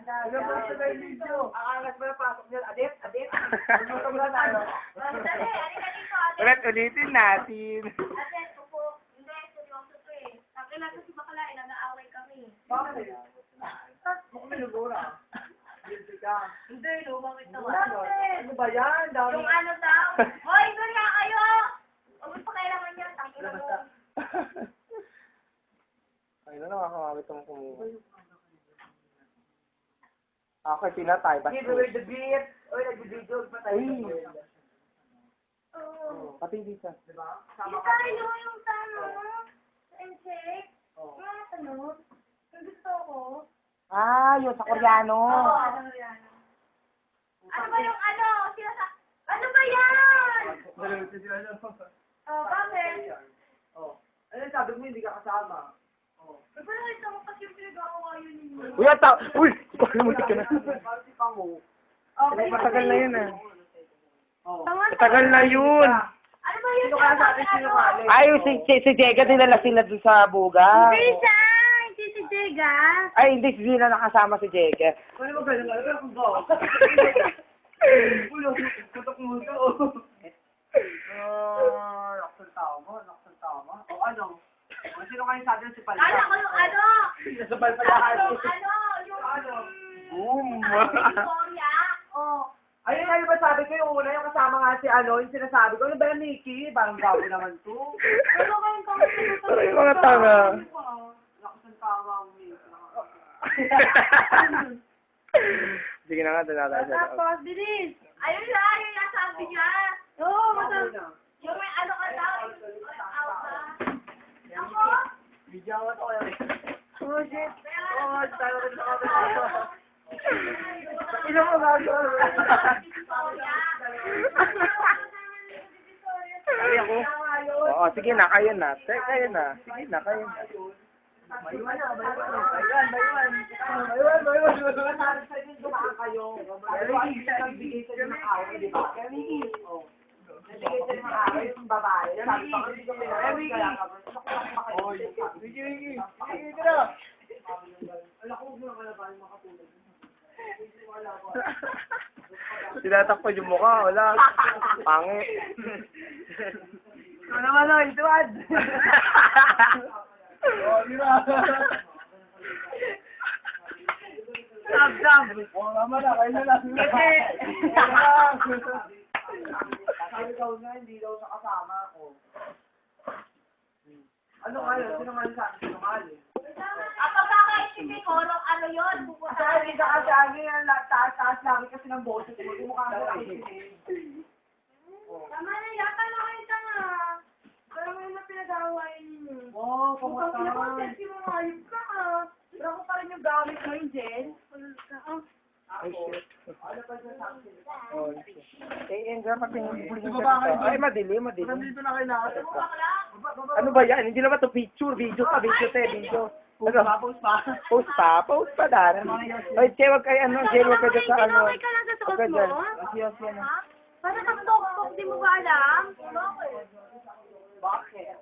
Ano ba sa video? Ang angas ba na pasok niya? Adit? Ano ba tayo? Dali, halika dito, ate. Ulit-ulitin natin. Ate, upo. Hindi, seryoso to eh. Nakilala si Bakla, nag-aaway kami. Bakit? Mukhang minugura. Guilty ka. Hindi, lumangit na Ano ba yan? Dami. Yung ano daw. Hoy, doon nga kayo! Huwag mo pa kailangan yan. Tangina mo. Ay, na nakakamamit ang kumuha. Okay, pinatay. Give away the beat. Uy, nag-video pa tayo. Uy. Oo. Pati dito. Diba? Yung tayo, yung tano. Sa insect. Oh. Yung ano. Yung gusto ko. Ah, yun sa Koreano. Oo, ano yan? Ano ba yung ano? Ano ba yan? Nalulutin sila dyan. Oh, bakit? Oh. Ano sabi mo hindi ka kasama? Oh. Pero ito mo kasi yung pinag-aawayan ninyo. Uy, ata! Uy! Pagkamuti ka na. Parang si Pango. Okay. Matagal na yun ah. Oh. Matagal na yun. Ano ba yun? Sino ka sa atin sinungaling? Ay, si Jega dinala sila dun sa buga. Hindi siya! Hindi si Jega! Ay, hindi sila nakasama si Jega. Ano ba ganun? Ano ba kung ba? Ulo, putok mo ito. Laksan tama. O ano? Sino kayo sa atin si Palpa? Kala ko yung ano! Sa Palpalahan. Yung ano! Yung... Boom! Victoria! Oh. Ayun nga ba sabi ko yung una, yung kasama nga si ano, yung sinasabi ko, ano ba yung Mickey? Parang gago naman to. Ano ba yung tama? Ano yung mga tanga? Laksan tama ang Mickey. Sige na nga, doon natin. Tapos, bilis! Ayun lang! Yung nasabi niya! Oo, masarap. Yung may ano ka daw. Ako? Video ko to. Oh, shit. Oh, tayo rin sa kamera. Ilang mo gagawa? Kaya ako? Oo, sige na, kayo na. Kayo na. Sige na, kayo na. Bayuan. Sabi sa inyo, dumaan kayo. Nagbigay sa inyo ng away, di ba? Kaya Mickey, nagbigay sa inyo ng away yung babae. Sabi pa kasi kami na, Mickey, ala ko, huwag mo na kalabahin makatulog. Tinatakpan yung mukha, wala. Pangit. Ito naman o, ituad! Oh, di ba? Sab! Oh, tama na, kayo na lang. Sabi daw nga, hindi daw sa kasama ako. Ano nga yun? Sino nga yun sa akin? Sino nga yun? Ako kakaisipin ko, ano yun? Pupunta Kasi hindi ka kasi aging ang taas-taas lagi kasi ng boses mo. Hindi mo kami nakikinig. Tama na yata na kayo tanga. Pero may na pinag-aawayan ninyo. Oh, Mukhang kumata. pinag-content yung mga ayub ka ah. Pero ako pa rin yung gamit mo yun, Jen. Ay, shit. Ano pa dyan sa akin? Oh, shit. Eh, Enga, pag pinag-bulin ka. Ay, madilim. Nandito na kayo nakasip. Ano ba yan? Hindi naman to picture. Video pa, video. Ano? Post pa, Dan. Ay, Che, wag kayo, Che, wag kayo sa ano. Okay ka lang sa Wag ka suot dyan. mo? Asiyos yan. Ha? Para kang tok-tok, di mo ba alam? Bakit?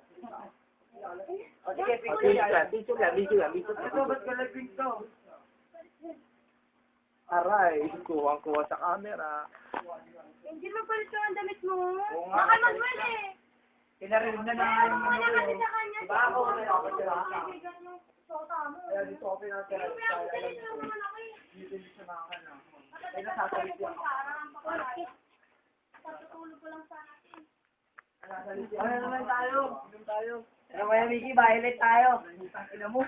O sige, Video yan. Ito, ba't ka nag-picto? Aray, kuwang-kuwa sa camera. Hindi mo palit yung ang damit mo. Oo nga. Baka mag-win eh. Pinarinig na na Ano yung mo na kasi sa kanya? Diba ako na ako sila? Kaibigan yung sota mo. Kaya dito ako pinatira. Hindi ako galit na naman ako eh. Dito sa mga ka na. Kaya nasasalit yan ako. Patutulog ko lang sana eh. Ano naman tayo? Ano kaya, Mickey? Violet tayo. Ina mo.